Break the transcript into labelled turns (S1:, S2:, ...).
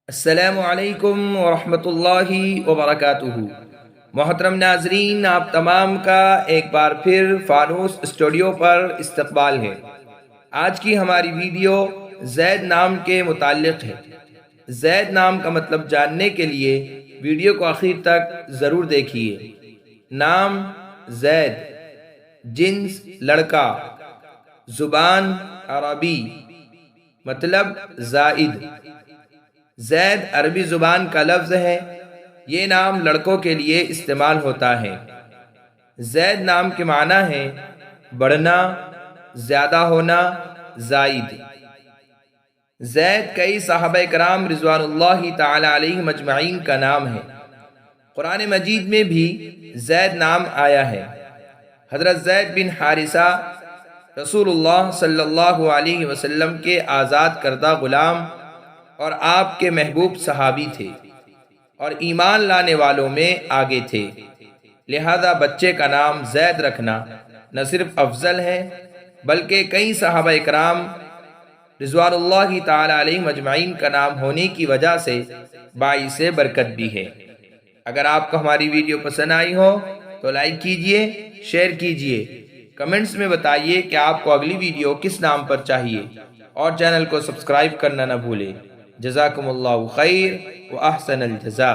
S1: السلام علیکم ورحمۃ اللہ وبرکاتہ۔ محترم ناظرین، آپ تمام کا ایک بار پھر فانوس اسٹوڈیو پر استقبال ہے۔ آج کی ہماری ویڈیو زید نام کے متعلق ہے۔ زید نام کا مطلب جاننے کے لیے ویڈیو کو آخر تک ضرور دیکھیے۔ نام زید، جنس لڑکا، زبان عربی، مطلب زائد۔ زید عربی زبان کا لفظ ہے۔ یہ نام لڑکوں کے لیے استعمال ہوتا ہے۔ زید نام کے معنی ہے بڑھنا، زیادہ ہونا، زائد۔ زید کئی صحابہ کرام رضوان اللہ تعالی علیہم اجمعین کا نام ہے۔ قرآن مجید میں بھی زید نام آیا ہے۔ حضرت زید بن حارثہ رسول اللہ صلی اللہ علیہ وسلم کے آزاد کردہ غلام اور آپ کے محبوب صحابی تھے اور ایمان لانے والوں میں آگے تھے، لہذا بچے کا نام زید رکھنا نہ صرف افضل ہے بلکہ کئی صحابہ کرام رضوان اللہ تعالی علیہم اجمعین کا نام ہونے کی وجہ سے باعث برکت بھی ہے۔ اگر آپ کو ہماری ویڈیو پسند آئی ہو تو لائک کیجئے، شیئر کیجئے، کمنٹس میں بتائیے کہ آپ کو اگلی ویڈیو کس نام پر چاہیے، اور چینل کو سبسکرائب کرنا نہ بھولیں۔ جزاکم اللہ خیر و احسن الجزاء۔